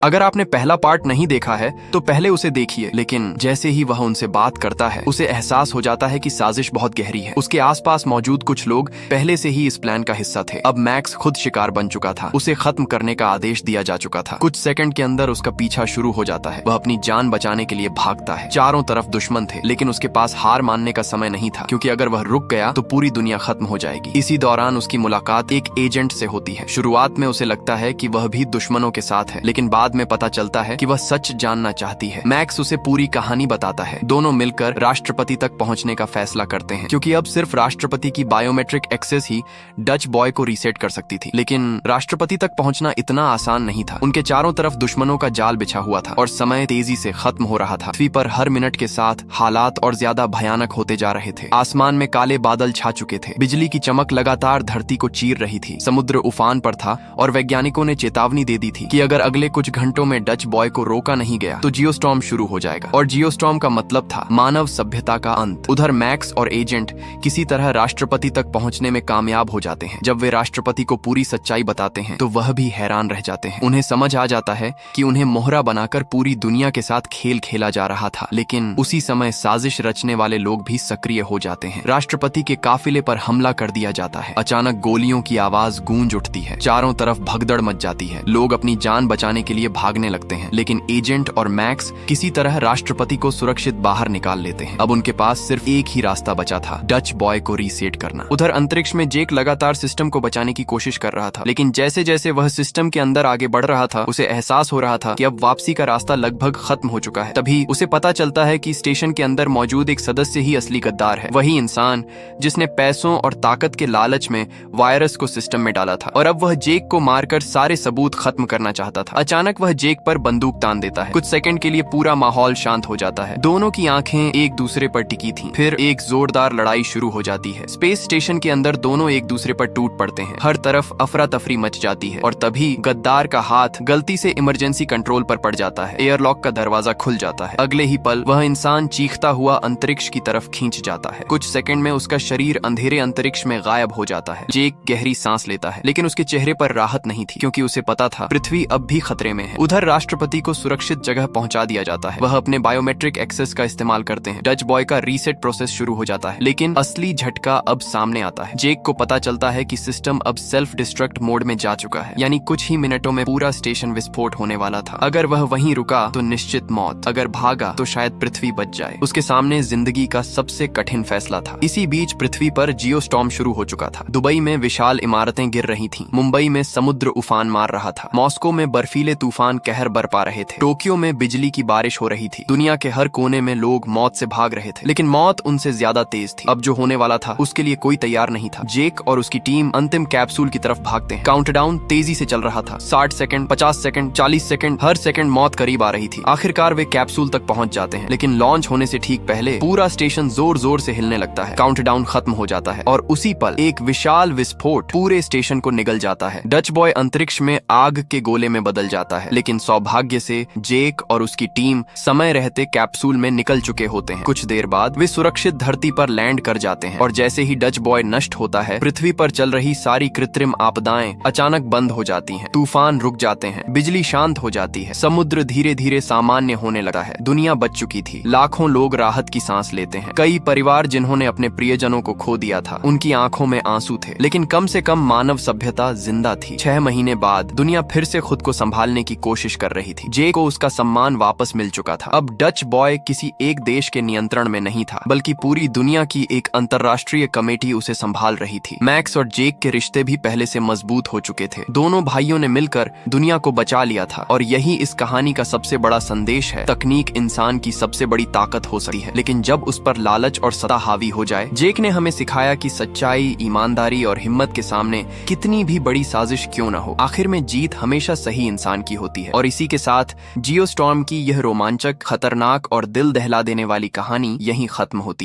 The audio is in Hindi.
अगर आपने पहला पार्ट नहीं देखा है तो पहले उसे देखिए, लेकिन जैसे ही वह उनसे बात करता है उसे एहसास हो जाता है कि साजिश बहुत गहरी है। उसके आसपास मौजूद कुछ लोग पहले से ही इस प्लान का हिस्सा थे। अब मैक्स खुद शिकार बन चुका था, उसे खत्म करने का आदेश दिया जा चुका था। कुछ सेकंड के अंदर उसका पीछा शुरू हो जाता है। वह अपनी जान बचाने के लिए भागता है। चारों तरफ दुश्मन थे, लेकिन उसके पास हार मानने का समय नहीं था, क्योंकि अगर वह रुक गया तो पूरी दुनिया खत्म हो जाएगी। इसी दौरान उसकी मुलाकात एक एजेंट से होती है। शुरुआत में उसे लगता है कि वह भी दुश्मनों के साथ है, लेकिन बाद में पता चलता है कि वह सच जानना चाहती है। मैक्स उसे पूरी कहानी बताता है। दोनों मिलकर राष्ट्रपति तक पहुंचने का फैसला करते हैं, क्योंकि अब सिर्फ राष्ट्रपति की बायोमेट्रिक एक्सेस ही डच बॉय को रीसेट कर सकती थी। लेकिन राष्ट्रपति तक पहुंचना इतना आसान नहीं था। उनके चारों तरफ दुश्मनों का जाल बिछा हुआ था और समय तेजी से खत्म हो रहा था। पृथ्वी पर हर मिनट के साथ हालात और ज्यादा भयानक होते जा रहे थे। आसमान में काले बादल छा चुके थे। बिजली की चमक लगातार धरती को चीर रही थी। समुद्र उफान पर था और वैज्ञानिकों ने चेतावनी दे दी थी कि अगर अगले कुछ घंटों में डच बॉय को रोका नहीं गया तो जियोस्टॉर्म शुरू हो जाएगा। और जियोस्टॉर्म का मतलब था मानव सभ्यता का अंत। उधर मैक्स और एजेंट किसी तरह राष्ट्रपति तक पहुंचने में कामयाब हो जाते हैं। जब वे राष्ट्रपति को पूरी सच्चाई बताते हैं तो वह भी हैरान रह जाते हैं। उन्हें समझ आ जाता है कि उन्हें मोहरा बनाकर पूरी दुनिया के साथ खेल खेला जा रहा था। लेकिन उसी समय साजिश रचने वाले लोग भी सक्रिय हो जाते हैं। राष्ट्रपति के काफिले पर हमला कर दिया जाता है। अचानक गोलियों की आवाज गूंज उठती है। चारों तरफ भगदड़ मच जाती है। लोग अपनी जान बचाने के लिए भागने लगते हैं, लेकिन एजेंट और मैक्स किसी तरह राष्ट्रपति को सुरक्षित बाहर निकाल लेते हैं। अब उनके पास सिर्फ एक ही रास्ता बचा था, डच बॉय को रीसेट करना। उधर अंतरिक्ष में जेक लगातार सिस्टम को बचाने की कोशिश कर रहा था, लेकिन जैसे जैसे वह सिस्टम के अंदर आगे बढ़ रहा था उसे एहसास हो रहा था कि अब वापसी का रास्ता लगभग खत्म हो चुका है। तभी उसे पता चलता है कि स्टेशन के अंदर मौजूद एक सदस्य ही असली गद्दार है। वही इंसान जिसने पैसों और ताकत के लालच में वायरस को सिस्टम में डाला था, और अब वह जेक को मारकर सारे सबूत खत्म करना चाहता था। अचानक वह जेक पर बंदूक तान देता है। कुछ सेकंड के लिए पूरा माहौल शांत हो जाता है। दोनों की आंखें एक दूसरे पर टिकी थीं। फिर एक जोरदार लड़ाई शुरू हो जाती है। स्पेस स्टेशन के अंदर दोनों एक दूसरे पर टूट पड़ते हैं। हर तरफ अफरा तफरी मच जाती है और तभी गद्दार का हाथ गलती से इमरजेंसी कंट्रोल पर पड़ जाता है। एयरलॉक का दरवाजा खुल जाता है। अगले ही पल वह इंसान चीखता हुआ अंतरिक्ष की तरफ खींच जाता है। कुछ सेकंड में उसका शरीर अंधेरे अंतरिक्ष में गायब हो जाता है। जेक गहरी सांस लेता है, लेकिन उसके चेहरे पर राहत नहीं थी, क्योंकि उसे पता था पृथ्वी अब भी खतरे में है। उधर राष्ट्रपति को सुरक्षित जगह पहुंचा दिया जाता है। वह अपने बायोमेट्रिक एक्सेस का इस्तेमाल करते हैं। डच बॉय का रीसेट प्रोसेस शुरू हो जाता है, लेकिन असली झटका अब सामने आता है। जेक को पता चलता है कि सिस्टम अब सेल्फ डिस्ट्रक्ट मोड में जा चुका है, यानी कुछ ही मिनटों में पूरा स्टेशन विस्फोट होने वाला था। अगर वह वहीं रुका तो निश्चित मौत, अगर भागा तो शायद पृथ्वी बच जाए। उसके सामने जिंदगी का सबसे कठिन फैसला था। इसी बीच पृथ्वी पर जियोस्टॉर्म शुरू हो चुका था। दुबई में विशाल इमारतें गिर रही थीं। मुंबई में समुद्र उफान मार रहा था। मॉस्को में बर्फीले तूफान कहर बरपा रहे थे। टोक्यो में बिजली की बारिश हो रही थी। दुनिया के हर कोने में लोग मौत से भाग रहे थे, लेकिन मौत उनसे ज्यादा तेज थी। अब जो होने वाला था उसके लिए कोई तैयार नहीं था। जेक और उसकी टीम अंतिम कैप्सूल की तरफ भागते हैं। काउंटडाउन तेजी से चल रहा था। 60 सेकंड, 50 सेकंड, 40 सेकंड, हर सेकंड मौत करीब आ रही थी। आखिरकार वे कैप्सूल तक पहुंच जाते हैं, लेकिन लॉन्च होने से ठीक पहले पूरा स्टेशन जोर जोर से हिलने लगता है। काउंटडाउन खत्म हो जाता है और उसी पल एक विशाल विस्फोट पूरे स्टेशन को निगल जाता है। डच बॉय अंतरिक्ष में आग के गोले में बदल जाता है, लेकिन सौभाग्य से जेक और उसकी टीम समय रहते कैप्सूल में निकल चुके होते हैं। कुछ देर बाद वे सुरक्षित धरती पर लैंड कर जाते हैं, और जैसे ही डच बॉय नष्ट होता है पृथ्वी पर चल रही सारी कृत्रिम आपदाएं अचानक बंद हो जाती हैं। तूफान रुक जाते हैं, बिजली शांत हो जाती है, समुद्र धीरे धीरे सामान्य होने लगा है। दुनिया बच चुकी थी। लाखों लोग राहत की सांस लेते हैं। कई परिवार जिन्होंने अपने प्रियजनों को खो दिया था उनकी आंखों में आंसू थे, लेकिन कम से कम मानव सभ्यता जिंदा थी। 6 महीने बाद दुनिया फिर से खुद को संभालने की कोशिश कर रही थी। जेक को उसका सम्मान वापस मिल चुका था। अब डच बॉय किसी एक देश के नियंत्रण में नहीं था, बल्कि पूरी दुनिया की एक अंतर्राष्ट्रीय कमेटी उसे संभाल रही थी। मैक्स और जेक के रिश्ते भी पहले से मजबूत हो चुके थे। दोनों भाइयों ने मिलकर दुनिया को बचा लिया था, और यही इस कहानी का सबसे बड़ा संदेश है। तकनीक इंसान की सबसे बड़ी ताकत हो सकती है, लेकिन जब उस पर लालच और सत्ता हावी हो जाए। जेक ने हमें सिखाया कि सच्चाई, ईमानदारी और हिम्मत के सामने कितनी भी बड़ी साजिश क्यों न हो, आखिर में जीत हमेशा सही इंसान की होती है। और इसी के साथ जियोस्टॉर्म की यह रोमांचक, खतरनाक और दिल दहला देने वाली कहानी यहीं खत्म होती है।